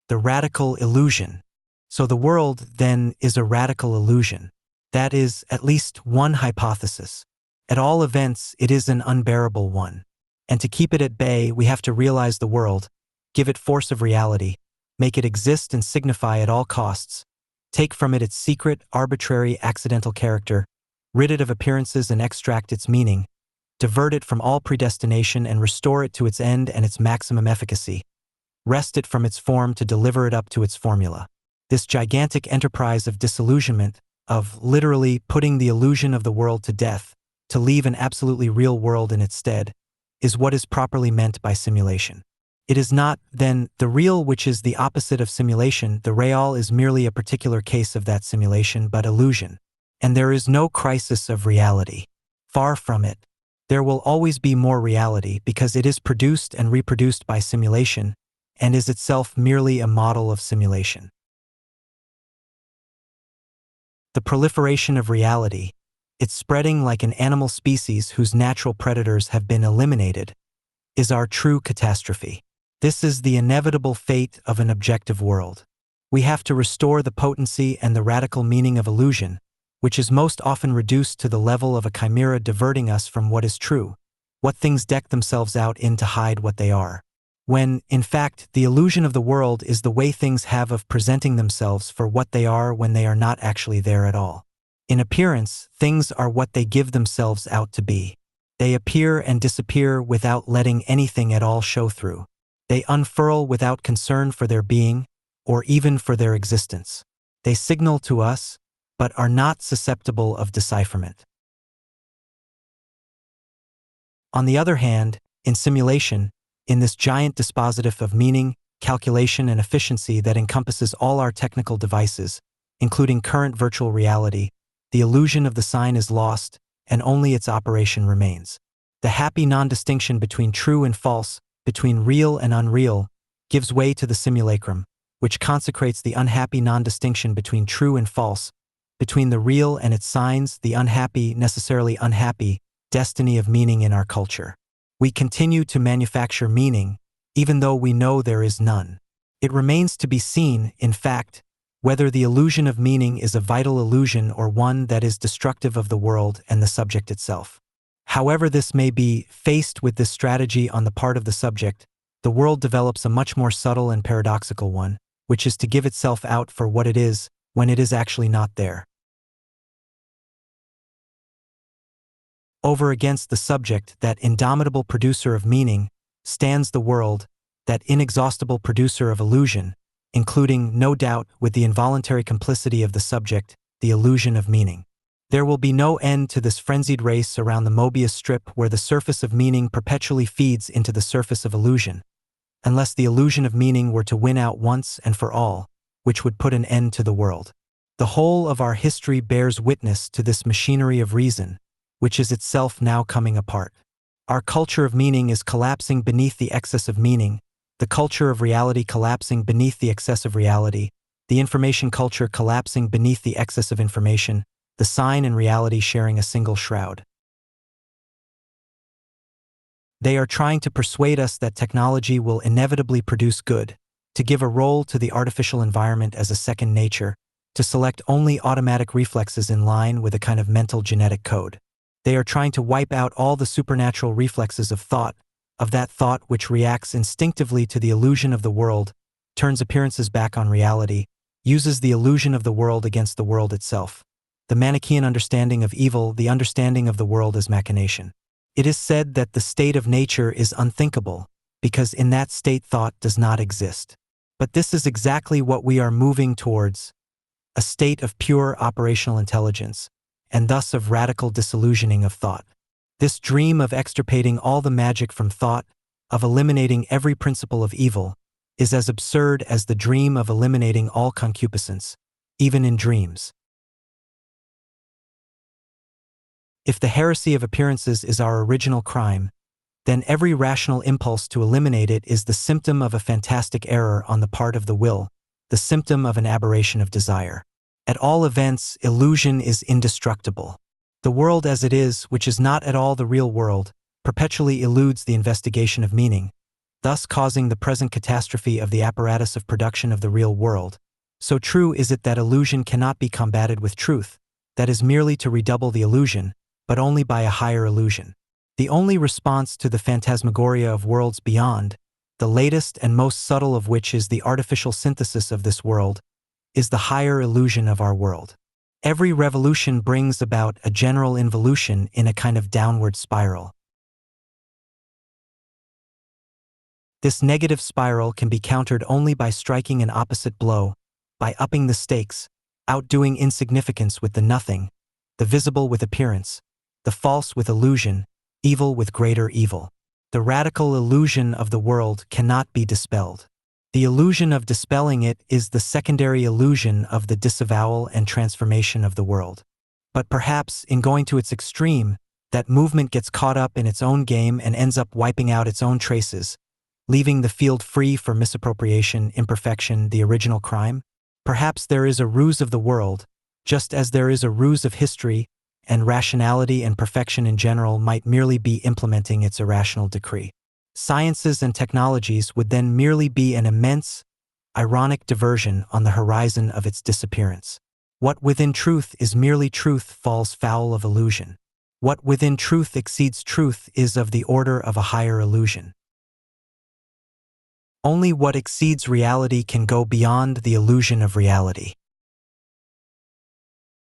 the radical illusion. So the world, then, is a radical illusion. That is at least one hypothesis. At all events, it is an unbearable one. And to keep it at bay, we have to realize the world, give it force of reality, make it exist and signify at all costs, take from it its secret, arbitrary, accidental character, rid it of appearances and extract its meaning, divert it from all predestination and restore it to its end and its maximum efficacy, wrest it from its form to deliver it up to its formula. This gigantic enterprise of disillusionment, of literally putting the illusion of the world to death, to leave an absolutely real world in its stead, is what is properly meant by simulation. It is not, then, the real which is the opposite of simulation. The real is merely a particular case of that simulation, but illusion. And there is no crisis of reality. Far from it. There will always be more reality because it is produced and reproduced by simulation and is itself merely a model of simulation. The proliferation of reality, its spreading like an animal species whose natural predators have been eliminated, is our true catastrophe. This is the inevitable fate of an objective world. We have to restore the potency and the radical meaning of illusion, which is most often reduced to the level of a chimera diverting us from what is true, what things deck themselves out in to hide what they are. When, in fact, the illusion of the world is the way things have of presenting themselves for what they are when they are not actually there at all. In appearance, things are what they give themselves out to be. They appear and disappear without letting anything at all show through. They unfurl without concern for their being, or even for their existence. They signal to us, but are not susceptible of decipherment. On the other hand, in simulation, in this giant dispositif of meaning, calculation, and efficiency that encompasses all our technical devices, including current virtual reality, the illusion of the sign is lost, and only its operation remains. The happy non-distinction between true and false, between real and unreal, gives way to the simulacrum, which consecrates the unhappy non-distinction between true and false, between the real and its signs, the unhappy, necessarily unhappy, destiny of meaning in our culture. We continue to manufacture meaning, even though we know there is none. It remains to be seen, in fact, whether the illusion of meaning is a vital illusion or one that is destructive of the world and the subject itself. However this may be, faced with this strategy on the part of the subject, the world develops a much more subtle and paradoxical one, which is to give itself out for what it is, when it is actually not there. Over against the subject, that indomitable producer of meaning, stands the world, that inexhaustible producer of illusion, including, no doubt, with the involuntary complicity of the subject, the illusion of meaning. There will be no end to this frenzied race around the Mobius strip where the surface of meaning perpetually feeds into the surface of illusion, unless the illusion of meaning were to win out once and for all, which would put an end to the world. The whole of our history bears witness to this machinery of reason, which is itself now coming apart. Our culture of meaning is collapsing beneath the excess of meaning, the culture of reality collapsing beneath the excess of reality, the information culture collapsing beneath the excess of information, the sign and reality sharing a single shroud. They are trying to persuade us that technology will inevitably produce good, to give a role to the artificial environment as a second nature, to select only automatic reflexes in line with a kind of mental genetic code. They are trying to wipe out all the supernatural reflexes of thought, of that thought which reacts instinctively to the illusion of the world, turns appearances back on reality, uses the illusion of the world against the world itself. The Manichaean understanding of evil, the understanding of the world as machination. It is said that the state of nature is unthinkable, because in that state thought does not exist. But this is exactly what we are moving towards, a state of pure operational intelligence, and thus of radical disillusioning of thought. This dream of extirpating all the magic from thought, of eliminating every principle of evil, is as absurd as the dream of eliminating all concupiscence, even in dreams. If the heresy of appearances is our original crime, then every rational impulse to eliminate it is the symptom of a fantastic error on the part of the will, the symptom of an aberration of desire. At all events, illusion is indestructible. The world as it is, which is not at all the real world, perpetually eludes the investigation of meaning, thus causing the present catastrophe of the apparatus of production of the real world. So true is it that illusion cannot be combated with truth, that is merely to redouble the illusion, but only by a higher illusion. The only response to the phantasmagoria of worlds beyond, the latest and most subtle of which is the artificial synthesis of this world, is the higher illusion of our world. Every revolution brings about a general involution in a kind of downward spiral. This negative spiral can be countered only by striking an opposite blow, by upping the stakes, outdoing insignificance with the nothing, the visible with appearance, the false with illusion, evil with greater evil. The radical illusion of the world cannot be dispelled. The illusion of dispelling it is the secondary illusion of the disavowal and transformation of the world. But perhaps, in going to its extreme, that movement gets caught up in its own game and ends up wiping out its own traces, leaving the field free for misappropriation, imperfection, the original crime? Perhaps there is a ruse of the world, just as there is a ruse of history, and rationality and perfection in general might merely be implementing its irrational decree. Sciences and technologies would then merely be an immense, ironic diversion on the horizon of its disappearance. What within truth is merely truth falls foul of illusion. What within truth exceeds truth is of the order of a higher illusion. Only what exceeds reality can go beyond the illusion of reality.